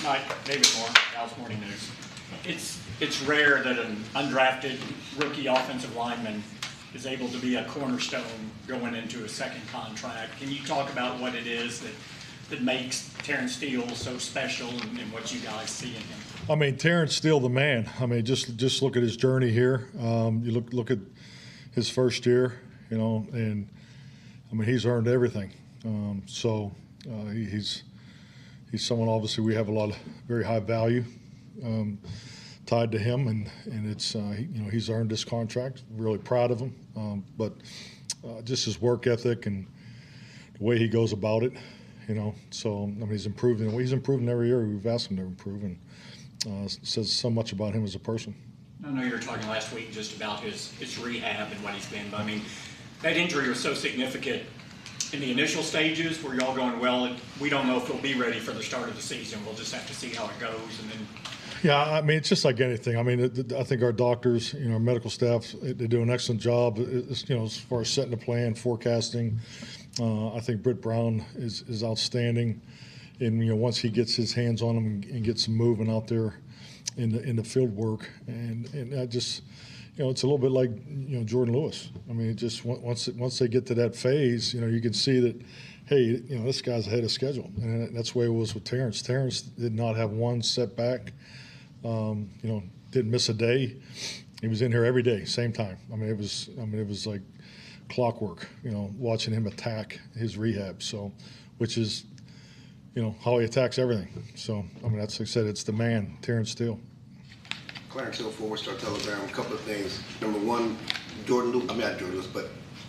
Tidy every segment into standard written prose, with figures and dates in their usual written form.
Mike, David Moore, Dallas Morning News. It's rare that an undrafted rookie offensive lineman is able to be a cornerstone going into a second contract. Can you talk about what it is that makes Terrence Steele so special and what you guys see in him? I mean, Terrence Steele, the man. I mean, just look at his journey here. You look at his first year, and I mean, he's earned everything. He's someone obviously we have a lot of very high value tied to him, and it's he's earned this contract. Really proud of him, but just his work ethic and the way he goes about it, So I mean, he's improving. He's improving every year. We've asked him to improve, and says so much about him as a person. I know you were talking last week just about his rehab and what he's been, but I mean, that injury was so significant in the initial stages where y'all going, well, we don't know if he'll be ready for the start of the season. We'll just have to see how it goes. And then, yeah, I mean, it's just like anything. I mean, I think our doctors, our medical staff, they do an excellent job, as far as setting the plan, forecasting. I think Britt Brown is outstanding. And, once he gets his hands on him and gets him moving out there in the field work. And I just, it's a little bit like, Jordan Lewis. I mean, just once they get to that phase, you can see that, hey, this guy's ahead of schedule. And that's the way it was with Terrence. Terrence did not have one setback, didn't miss a day. He was in here every day, same time. I mean, it was like clockwork, watching him attack his rehab. So, which is, how he attacks everything. So, I mean, that's like I said, it's the man, Terrence Steele. Clarence Hill, former Star Telegram, a couple of things. Number one, not Jordan Lewis, but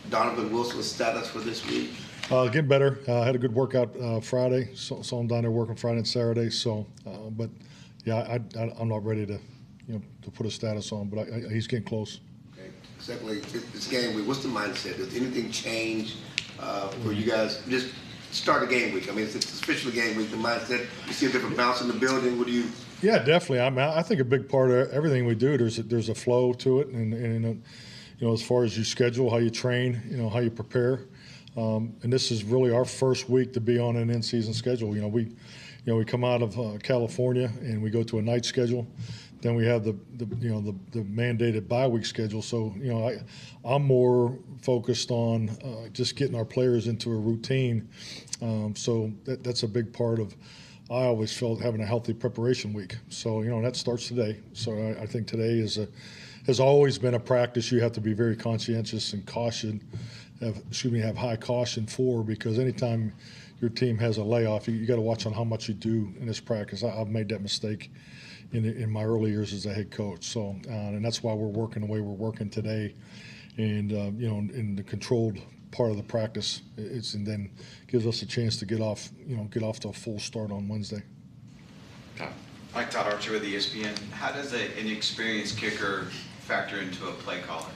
Donovan Wilson's status for this week. Getting better. Had a good workout Friday. Saw him down there working Friday and Saturday. So, but yeah, I'm not ready to, to put a status on, but he's getting close. Okay. Secondly, this game week, what's the mindset? Does anything change for you guys? Just start a game week. I mean, it's officially game week. The mindset. You see a different bounce in the building. What do you? Yeah, definitely. I mean, I think a big part of everything we do, there's a flow to it, and as far as you schedule, how you train, how you prepare, and this is really our first week to be on an in-season schedule. We come out of California and we go to a night schedule, then we have the mandated bye week schedule. So I'm more focused on just getting our players into a routine. So that's a big part of. I always felt having a healthy preparation week. So, that starts today. So I think today has always been a practice you have to be very conscientious and have high caution for, because anytime your team has a layoff, you got to watch on how much you do in this practice. I've made that mistake in my early years as a head coach. So, and that's why we're working the way we're working today. And, in the controlled part of the practice, and then gives us a chance to get off to a full start on Wednesday. Mike Todd Archer with ESPN. How does an inexperienced kicker factor into a play caller?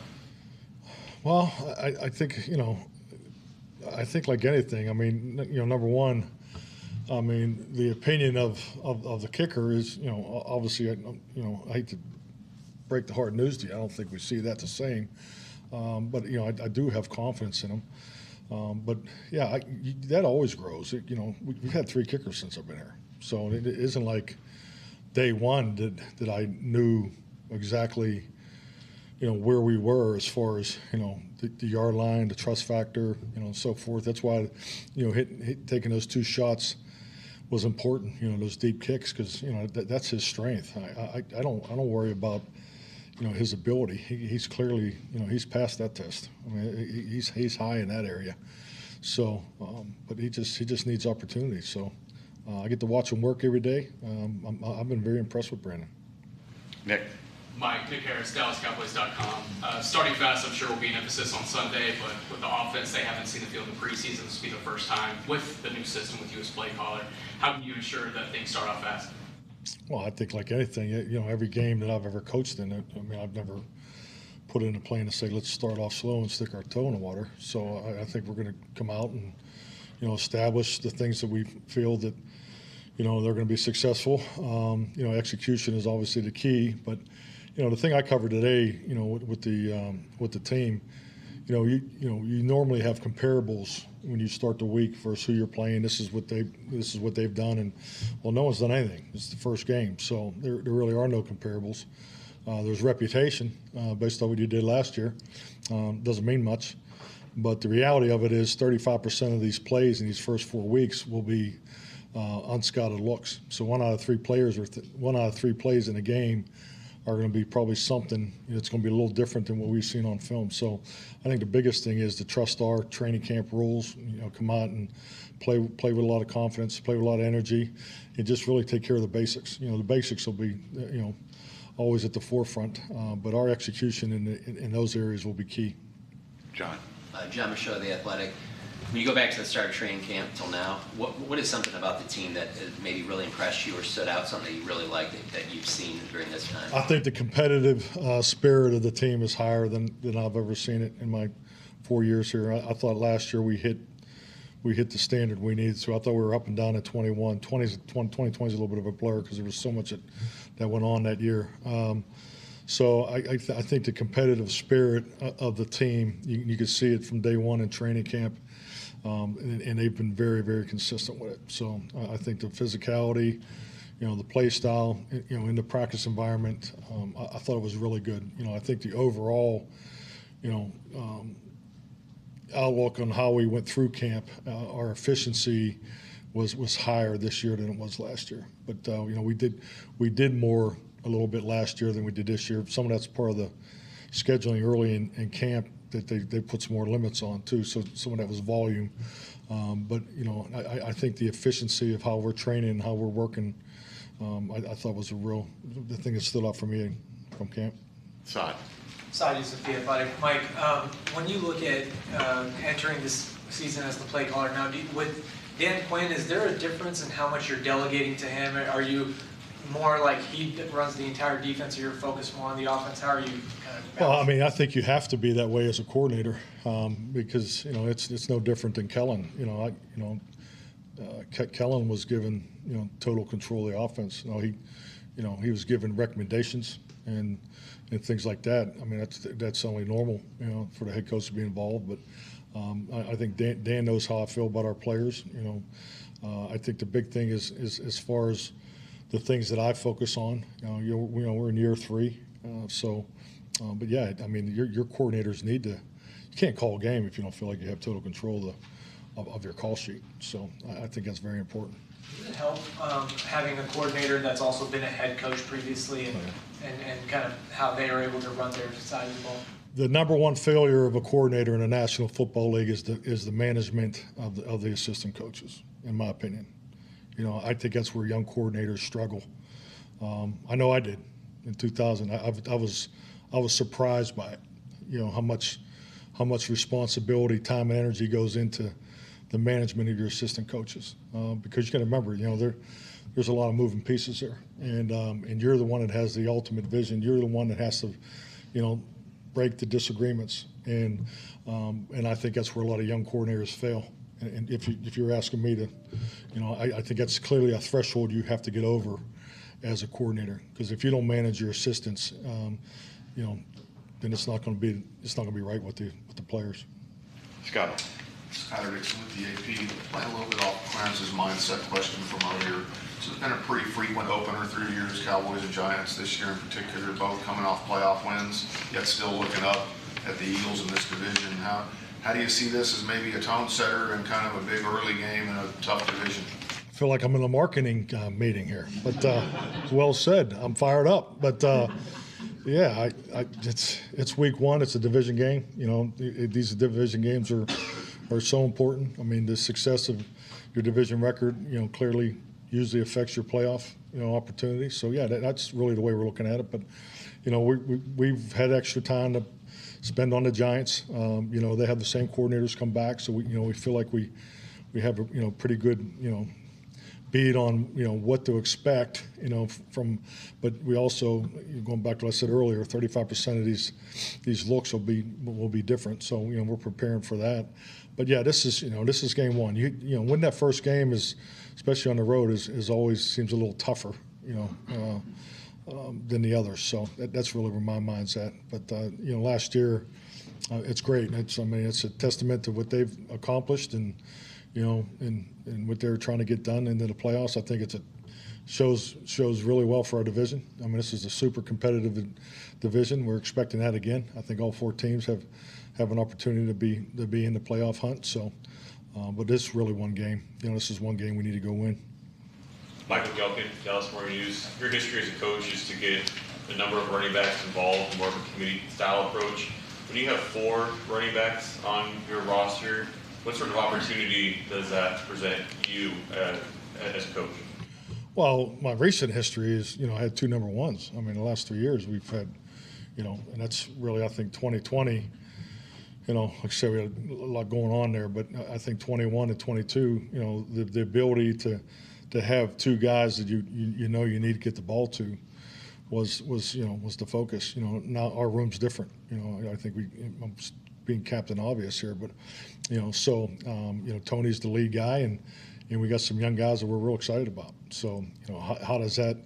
Well, I think like anything. I mean, number one, I mean, the opinion of the kicker is, obviously, I hate to break the hard news to you. I don't think we see that the same. But I do have confidence in him. But yeah, that always grows. We've had 3 kickers since I've been here, so it isn't like day one that I knew exactly, where we were as far as the yard line, the trust factor, and so forth. That's why taking those 2 shots was important. Those deep kicks, because that's his strength. I don't worry about. His ability. He's clearly, he's passed that test. I mean, he's high in that area. So, but he just needs opportunity. So, I get to watch him work every day. I've been very impressed with Brandon. Nick Harris, DallasCowboys.com. Starting fast, I'm sure, will be an emphasis on Sunday, but with the offense, they haven't seen the field in the preseason. This will be the first time with the new system with you as play caller. How can you ensure that things start off fast? Well, I think like anything, every game that I've ever coached in, I mean, I've never put in a plan to say, let's start off slow and stick our toe in the water. So I think we're going to come out and, establish the things that we feel that, they're going to be successful. Execution is obviously the key. But, the thing I covered today, with the team, you normally have comparables when you start the week versus who you're playing. This is what they've done, and well, no one's done anything. It's the first game, so there really are no comparables. There's reputation based on what you did last year. Doesn't mean much, but the reality of it is 35% of these plays in these first 4 weeks will be unscouted looks. So one out of three plays in a game are going to be probably something that's going to be a little different than what we've seen on film. So I think the biggest thing is to trust our training camp rules, come out and play with a lot of confidence, play with a lot of energy, and just really take care of the basics. The basics will be, always at the forefront, but our execution in those areas will be key. John. John Michaud, The Athletic. When you go back to the start of training camp till now, what is something about the team that maybe really impressed you or stood out, something that you really liked that you've seen during this time? I think the competitive spirit of the team is higher than I've ever seen it in my 4 years here. I thought last year we hit the standard we needed, so I thought we were up and down at 21. 2020 is a little bit of a blur because there was so much that went on that year. So I think the competitive spirit of the team, you can see it from day one in training camp. And they've been very, very consistent with it. So I think the physicality, the play style, in the practice environment, I thought it was really good. I think the overall, outlook on how we went through camp, our efficiency was higher this year than it was last year. But we did more a little bit last year than we did this year. Some of that's part of the scheduling early in camp that they put some more limits on too. So some of that was volume. But I think the efficiency of how we're training and how we're working, I thought was the thing that stood out for me from camp. Saad. Saad Yusuf, The Athletic. Mike, when you look at entering this season as the play caller now, with Dan Quinn, is there a difference in how much you're delegating to him? Are you more like he runs the entire defense, or you're focused more on the offense? How are you kind of Well, I mean, I think you have to be that way as a coordinator because it's no different than Kellen. Kellen was given total control of the offense. He was given recommendations and things like that. I mean, that's only normal for the head coach to be involved. But I think Dan knows how I feel about our players. I think the big thing is as far as the things that I focus on. We're in year 3, but yeah, I mean, your coordinators need to. You can't call a game if you don't feel like you have total control of your call sheet. So I think that's very important. Does it help having a coordinator that's also been a head coach previously, and kind of how they are able to run their side of the ball? The number one failure of a coordinator in the National Football League is the management of the assistant coaches, in my opinion. I think that's where young coordinators struggle. I know I did in 2000. I was surprised by it. How much responsibility, time, and energy goes into the management of your assistant coaches. Because you got to remember, there's a lot of moving pieces there, and you're the one that has the ultimate vision. You're the one that has to, break the disagreements, and I think that's where a lot of young coordinators fail. And if you're asking me to, I think that's clearly a threshold you have to get over as a coordinator. Because if you don't manage your assistants, then it's not going to be right with the players. Scott. Skyler Dixon with the AP. Playing a little bit off Clarence's mindset question from earlier. So it's been a pretty frequent opener through years, Cowboys and Giants this year in particular, both coming off playoff wins, yet still looking up at the Eagles in this division. How do you see this as maybe a tone setter and kind of a big early game in a tough division? I feel like I'm in a marketing meeting here, but well said. I'm fired up. But yeah, it's week 1. It's a division game. These division games are so important. I mean, the success of your division record, clearly usually affects your playoff, opportunity. So yeah, that's really the way we're looking at it. But we've had extra time to spend on the Giants. They have the same coordinators come back, so we feel like we have a pretty good beat on what to expect from. But we also, going back to what I said earlier, 35% of these looks will be different. So we're preparing for that. But yeah, this is game 1. Winning that first game is, especially on the road, is always seems a little tougher than the others. So that's really where my mind's at. But last year, it's great. I mean, it's a testament to what they've accomplished and, and what they're trying to get done into the playoffs. I think shows really well for our division. I mean, this is a super competitive division. We're expecting that again. I think all 4 teams have an opportunity to be in the playoff hunt. So, but this is really one game. This is one game we need to go win. Michael Gelkin, Dallas Morning News. Your history as a coach is to get a number of running backs involved, more of a committee-style approach. When you have 4 running backs on your roster, what sort of opportunity does that present you as a coach? Well, my recent history is, I had 2 number 1s. I mean, the last 3 years we've had, and that's really, I think, 2020. Like I said, we had a lot going on there, but I think 21 and 22, the ability to have 2 guys that you need to get the ball to was the focus. Now our room's different. I think I'm being captain obvious here, but Tony's the lead guy, and we got some young guys that we're real excited about. So how does that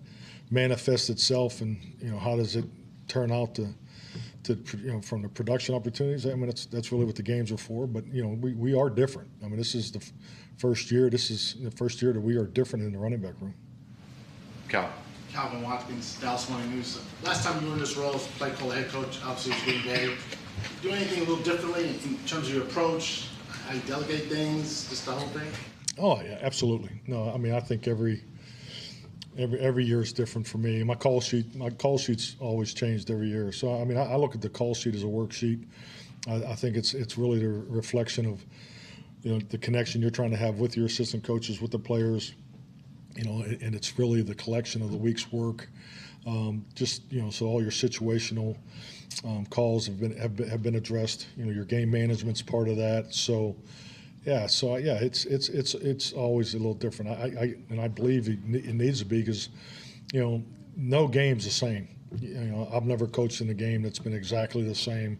manifest itself, and how does it turn out to from the production opportunities? I mean, that's really what the games are for. But we are different. I mean, this is the first year. This is the first year that we are different in the running back room. Calvin Watkins, Dallas Morning News. Last time you were in this role as play caller, head coach, obviously it was Green Bay. Do anything a little differently in terms of your approach, how you delegate things, just the whole thing? Oh yeah, absolutely. No, I mean, I think every year is different for me. My call sheet's always changed every year. So I mean, I look at the call sheet as a worksheet. I think it's really the reflection of the connection you're trying to have with your assistant coaches, with the players. And it's really the collection of the week's work. So all your situational calls have been addressed. Your game management's part of that. So it's always a little different. I believe it needs to be, because no game's the same. I've never coached in a game that's been exactly the same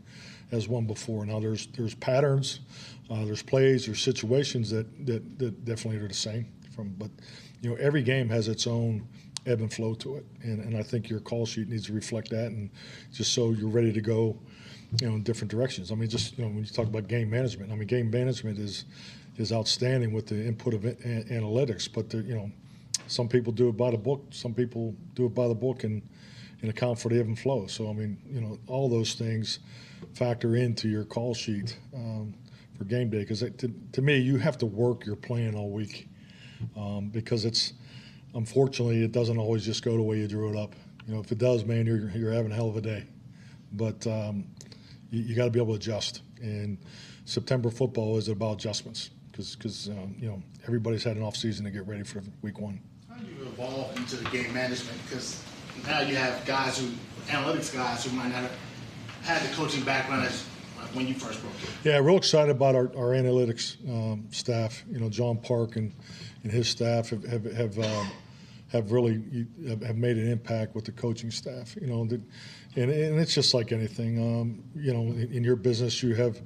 as one before. Now there's patterns, there's plays, there's situations that definitely are the same. But every game has its own ebb and flow to it, and I think your call sheet needs to reflect that, and just so you're ready to go, in different directions. I mean, just when you talk about game management, I mean, game management is outstanding with the input of analytics, but some people do it by the book, some people do it by the book and account for the ebb and flow. So I mean, all those things factor into your call sheet for game day, because to me, you have to work your plan all week. Because unfortunately, it doesn't always just go the way you drew it up. If it does, man, you're having a hell of a day. But you got to be able to adjust. And September football is about adjustments, because everybody's had an off season to get ready for week 1. How do you evolve into the game management? Because now you have analytics guys who might not have had the coaching background as when you first broke it. Yeah, real excited about our analytics staff. John Park and his staff have really made an impact with the coaching staff. And it's just like anything. In your business, you have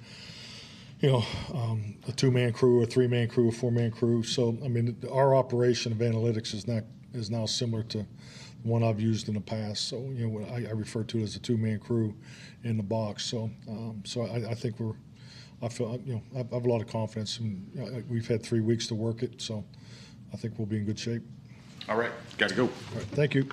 a 2-man crew, a 3-man crew, a 4-man crew. So I mean, our operation of analytics is now similar to the one I've used in the past. So I refer to it as a 2-man crew in the box. So I think I have a lot of confidence, and we've had 3 weeks to work it. So I think we'll be in good shape. All right, got to go. All right, thank you.